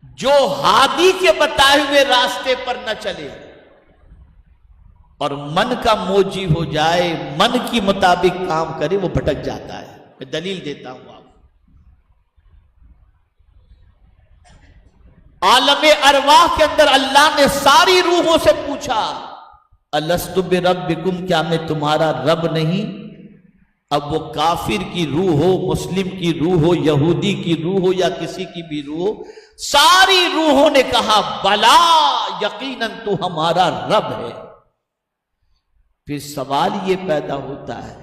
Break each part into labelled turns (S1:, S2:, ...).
S1: جو ہادی کے بتائے ہوئے راستے پر نہ چلے اور من کا موجی ہو جائے، من کی مطابق کام کرے، وہ بھٹک جاتا ہے. میں دلیل دیتا ہوں آپ. عالم ارواح کے اندر اللہ نے ساری روحوں سے پوچھا الست بربکم، کیا میں تمہارا رب نہیں؟ اب وہ کافر کی روح ہو، مسلم کی روح ہو، یہودی کی روح ہو یا کسی کی بھی روح ہو، ساری روحوں نے کہا بلا، یقیناً تو ہمارا رب ہے. پھر سوال یہ پیدا ہوتا ہے،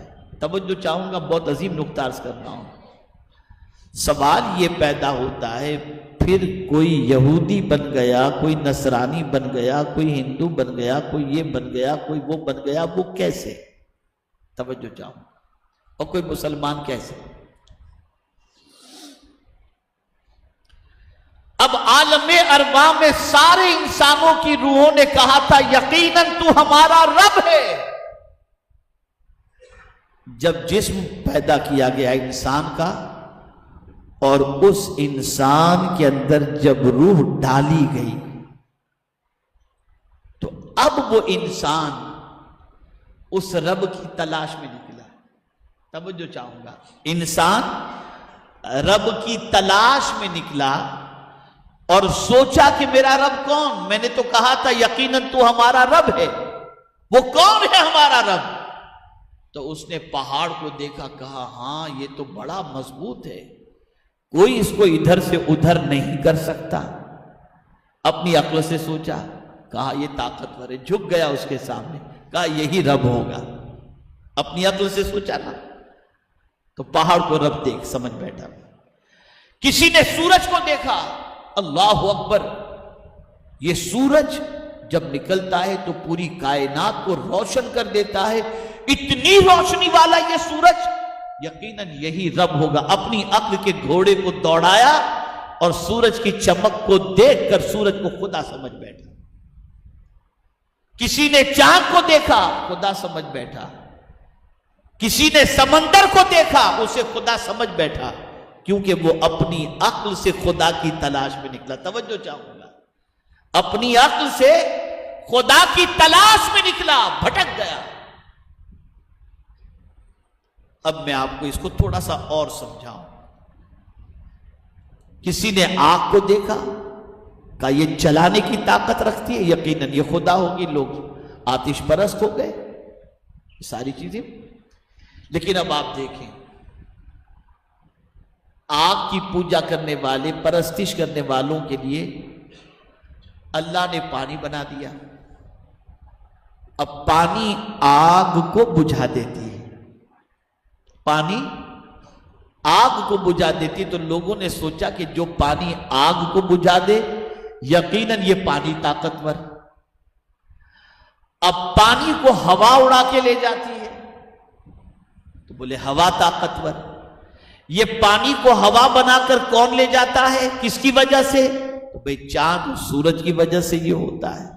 S1: توجہ چاہوں گا، بہت عظیم نقطہ عرض کر رہا ہوں. سوال یہ پیدا ہوتا ہے، پھر کوئی یہودی بن گیا، کوئی نصرانی بن گیا، کوئی ہندو بن گیا، کوئی یہ بن گیا، کوئی وہ بن گیا، وہ کیسے؟ توجہ چاہوں. اور کوئی مسلمان کیسے؟ اب عالم ارواح میں سارے انسانوں کی روحوں نے کہا تھا یقیناً تو ہمارا رب ہے. جب جسم پیدا کیا گیا انسان کا اور اس انسان کے اندر جب روح ڈالی گئی تو اب وہ انسان اس رب کی تلاش میں نکلا. توجہ چاہوں گا، انسان رب کی تلاش میں نکلا اور سوچا کہ میرا رب کون؟ میں نے تو کہا تھا یقیناً تو ہمارا رب ہے. وہ کون ہے ہمارا رب؟ تو اس نے پہاڑ کو دیکھا، کہا ہاں یہ تو بڑا مضبوط ہے، کوئی اس کو ادھر سے ادھر نہیں کر سکتا. اپنی عقل سے سوچا، کہا یہ طاقتور ہے، جھک گیا اس کے سامنے، کہا یہی رب ہوگا. اپنی عقل سے سوچا نا، تو پہاڑ کو رب دیکھ سمجھ بیٹھا. کسی نے سورج کو دیکھا، اللہ اکبر، یہ سورج جب نکلتا ہے تو پوری کائنات کو روشن کر دیتا ہے، اتنی روشنی والا یہ سورج، یقیناً یہی رب ہوگا. اپنی عقل کے گھوڑے کو دوڑایا اور سورج کی چمک کو دیکھ کر سورج کو خدا سمجھ بیٹھا. کسی نے چاند کو دیکھا، خدا سمجھ بیٹھا. کسی نے سمندر کو دیکھا، اسے خدا سمجھ بیٹھا، کیونکہ وہ اپنی عقل سے خدا کی تلاش میں نکلا. توجہ چاہوں گا، اپنی عقل سے خدا کی تلاش میں نکلا، بھٹک گیا. اب میں آپ کو اس کو تھوڑا سا اور سمجھاؤں. کسی نے آگ کو دیکھا، کہا یہ جلانے کی طاقت رکھتی ہے، یقیناً یہ خدا ہوگی. لوگ آتش پرست ہو گئے، ساری چیزیں. لیکن اب آپ دیکھیں، آگ کی پوجا کرنے والے، پرستش کرنے والوں کے لیے اللہ نے پانی بنا دیا. اب پانی آگ کو بجھا دیتی ہے، پانی آگ کو بجھا دیتی. تو لوگوں نے سوچا کہ جو پانی آگ کو بجھا دے، یقیناً یہ پانی طاقتور. اب پانی کو ہوا اڑا کے لے جاتی ہے، تو بولے ہوا طاقتور. یہ پانی کو ہوا بنا کر کون لے جاتا ہے؟ کس کی وجہ سے؟ تو بھئی چاند سورج کی وجہ سے یہ ہوتا ہے.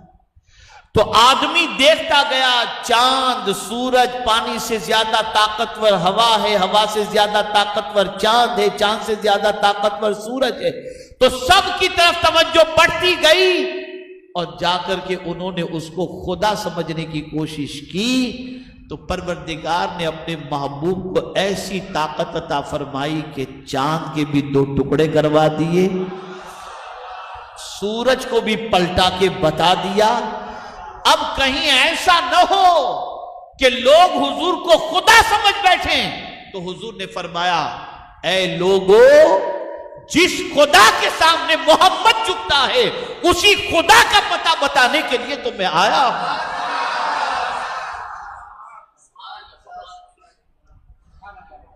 S1: تو آدمی دیکھتا گیا، چاند، سورج پانی سے زیادہ طاقتور ہوا ہے، ہوا سے زیادہ طاقتور چاند ہے، چاند سے زیادہ طاقتور سورج ہے. تو سب کی طرف توجہ بڑھتی گئی اور جا کر کے انہوں نے اس کو خدا سمجھنے کی کوشش کی. تو پروردگار نے اپنے محبوب کو ایسی طاقت عطا فرمائی کہ چاند کے بھی 2 ٹکڑے کروا دیے، سورج کو بھی پلٹا کے بتا دیا. اب کہیں ایسا نہ ہو کہ لوگ حضور کو خدا سمجھ بیٹھیں. تو حضور نے فرمایا، اے لوگو، جس خدا کے سامنے محمد جھکتا ہے اسی خدا کا پتہ بتانے کے لیے تو میں آیا ہوں.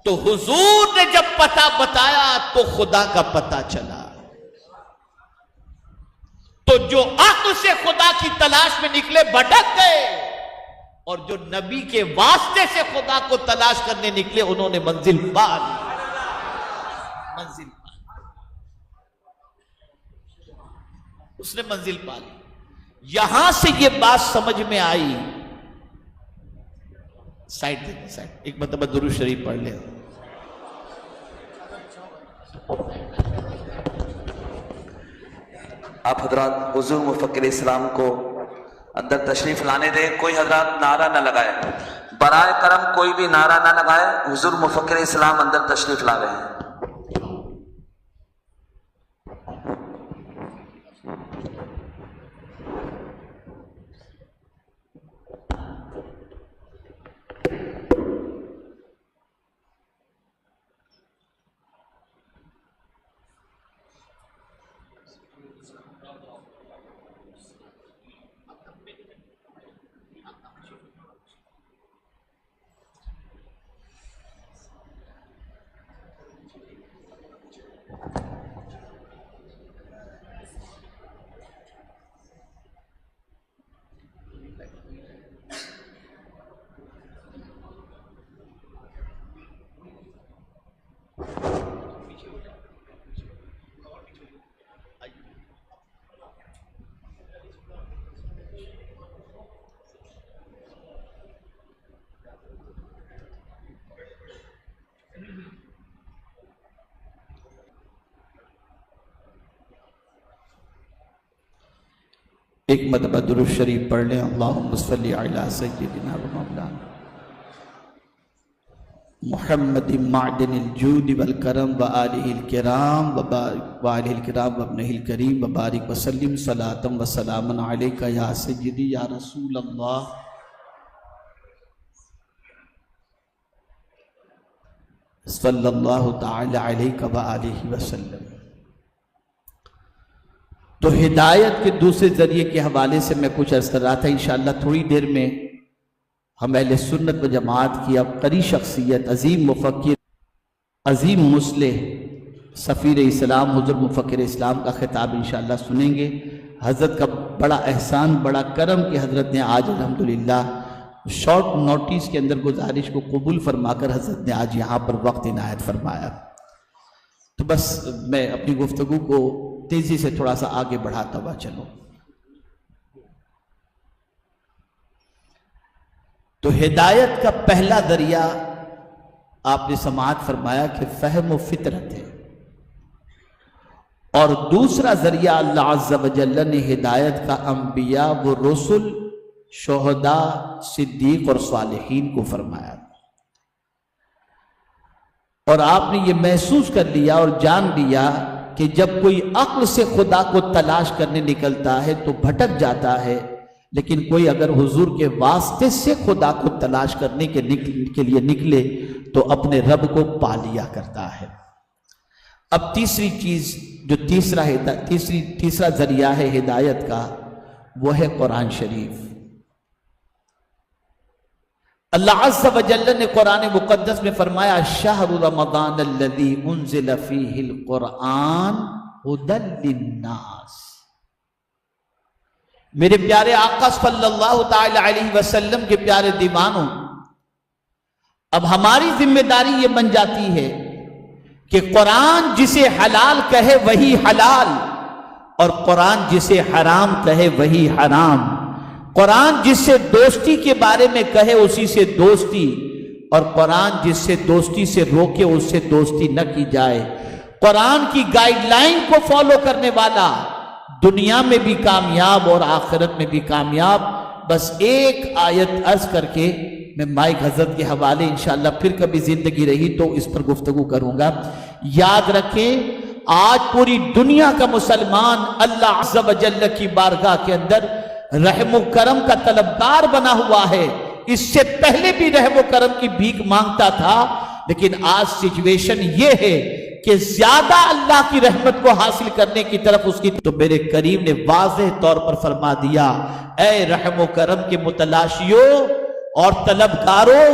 S1: تو حضور نے جب پتہ بتایا تو خدا کا پتہ چلا. تو جو عقل سے خدا کی تلاش میں نکلے بھٹک گئے، اور جو نبی کے واسطے سے خدا کو تلاش کرنے نکلے انہوں نے منزل پا لی. منزل پا لی، اس نے منزل پا لی. یہاں سے یہ بات سمجھ میں آئی. سائڈ دیکھیں، سائڈ. ایک مرتبہ درود شریف پڑھ لیں.
S2: آپ حضرات حضور مفکر اسلام کو اندر تشریف لانے دیں. کوئی حضرات نعرہ نہ لگائے، برائے کرم کوئی بھی نعرہ نہ لگائے. حضور مفکر اسلام اندر تشریف لا رہے ہیں.
S1: ایک مرتبہ درود شریف پڑھ لیں. اللہم صلی علی سیدنا و مولانا محمد معدن الجود والکرم و آلہ الکرام و ابنہ الکریم و بارک وسلم صلاۃ و سلام علیکہ یا سیدی یا رسول اللہ. صلی اللہ تعالی علیہ و آلہ وسلم. تو ہدایت کے دوسرے ذریعے کے حوالے سے میں کچھ عرض کر رہا تھا. انشاءاللہ تھوڑی دیر میں ہم اہل سنت و جماعت کی عبقری شخصیت، عظیم مفکر، عظیم مصلح، سفیر اسلام حضور مفکر اسلام کا خطاب انشاءاللہ سنیں گے. حضرت کا بڑا احسان، بڑا کرم کہ حضرت نے آج الحمدللہ شارٹ نوٹس کے اندر گزارش کو قبول فرما کر حضرت نے آج یہاں پر وقت عنایت فرمایا. تو بس میں اپنی گفتگو کو تیزی سے تھوڑا سا آگے بڑھاتا ہوا چلو. تو ہدایت کا پہلا ذریعہ آپ نے سماعت فرمایا کہ فہم و فطرت ہے، اور دوسرا ذریعہ اللہ عز و جل نے ہدایت کا انبیاء و رسل، شہداء، صدیق اور صالحین کو فرمایا. اور آپ نے یہ محسوس کر لیا اور جان لیا کہ جب کوئی عقل سے خدا کو تلاش کرنے نکلتا ہے تو بھٹک جاتا ہے، لیکن کوئی اگر حضور کے واسطے سے خدا کو تلاش کرنے کے لیے نکلے تو اپنے رب کو پا لیا کرتا ہے. اب تیسری چیز جو تیسرا ذریعہ ہے ہدایت کا، وہ ہے قرآن شریف. اللہ عز و جل نے قرآن مقدس میں فرمایا شہر رمضان الذی انزل فیہ القرآن ھدی للناس. میرے پیارے آقا صلی اللہ تعالی علیہ وسلم کے پیارے دیوانوں، اب ہماری ذمہ داری یہ بن جاتی ہے کہ قرآن جسے حلال کہے وہی حلال، اور قرآن جسے حرام کہے وہی حرام. قرآن جس سے دوستی کے بارے میں کہے اسی سے دوستی، اور قرآن جس سے دوستی سے روکے اس سے دوستی نہ کی جائے. قرآن کی گائیڈ لائن کو فالو کرنے والا دنیا میں بھی کامیاب اور آخرت میں بھی کامیاب. بس ایک آیت عرض کر کے میں مائک حضرت کے حوالے انشاءاللہ پھر کبھی زندگی رہی تو اس پر گفتگو کروں گا. یاد رکھیں آج پوری دنیا کا مسلمان اللہ عز و جل کی بارگاہ کے اندر رحم و کرم کا طلبگار بنا ہوا ہے. اس سے پہلے بھی رحم و کرم کی بھیک مانگتا تھا، لیکن آج سچویشن یہ ہے کہ زیادہ اللہ کی رحمت کو حاصل کرنے کی طرف اس کی، تو میرے کریم نے واضح طور پر فرما دیا اے رحم و کرم کے متلاشیوں اور طلبگاروں،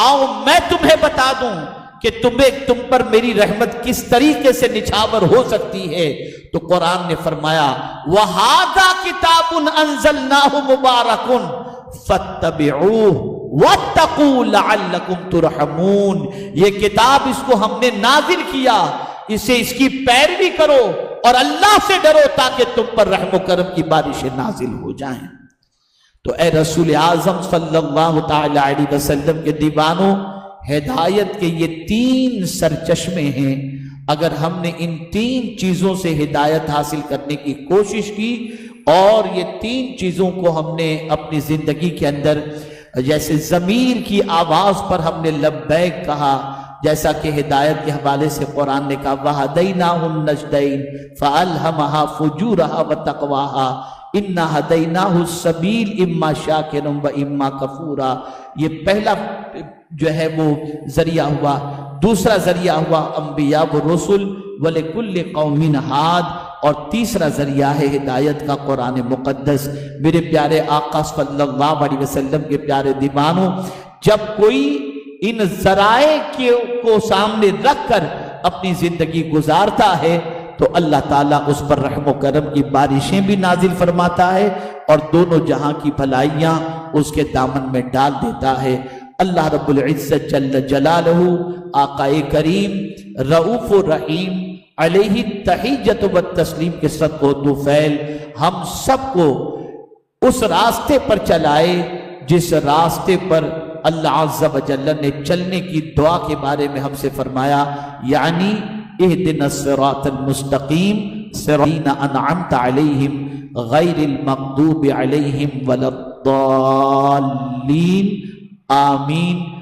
S1: آؤ میں تمہیں بتا دوں کہ تم پر میری رحمت کس طریقے سے نچھاور ہو سکتی ہے. تو قرآن نے فرمایا وَهَذَا كِتَابٌ أَنزَلْنَاهُ مُبَارَكٌ فَاتَّبِعُوهُ وَاتَّقُوا لَعَلَّكُمْ تُرْحَمُونَ. یہ کتاب اس کو ہم نے نازل کیا، اس کی پیروی کرو اور اللہ سے ڈرو تاکہ تم پر رحم و کرم کی بارشیں نازل ہو جائیں. تو اے رسول اعظم صلی اللہ تعالی علیہ وسلم کے دیوانوں، ہدایت کے یہ 3 سرچشمے ہیں. اگر ہم نے ان 3 چیزوں سے ہدایت حاصل کرنے کی کوشش کی اور یہ 3 چیزوں کو ہم نے اپنی زندگی کے اندر جیسے ضمیر کی آواز پر ہم نے لبیک کہا، جیسا کہ ہدایت کے حوالے سے قرآن نے کہا وَهَدَيْنَاهُ النَّجْدَيْنِ فَأَلْهَمَهَا فُجُورَهَا وَتَقْوَاهَا إِنَّا هَدَيْنَاهُ السَّبِيلَ إِمَّا شَاكِرًا وَإِمَّا كَفُورًا۔ یہ پہلا جو ہے وہ ذریعہ ہوا۔ دوسرا ذریعہ ہوا انبیاء و رسل وَلِكُلِّ قَوْمٍ هَادٍ، اور تیسرا ذریعہ ہے ہدایت کا قرآن مقدس۔ میرے پیارے آقا صلی اللہ علیہ وسلم کے پیارے دیوانوں، جب کوئی ان ذرائع کو سامنے رکھ کر اپنی زندگی گزارتا ہے تو اللہ تعالیٰ اس پر رحم و کرم کی بارشیں بھی نازل فرماتا ہے اور دونوں جہاں کی بھلائیاں اس کے دامن میں ڈال دیتا ہے۔ اللہ رب العزت جل جلالہ آقا کریم رؤوف الرحیم علیہ التحیۃ والتسلیم کے صدق و طفیل ہم سب کو اس راستے پر چلائے جس راستے پر اللہ عز و جل نے چلنے کی دعا کے بارے میں ہم سے فرمایا، یعنی اہدنا الصراط المستقیم صراط الذین انعمت علیہم غیر المغضوب علیہم ولا الضالین، آمین۔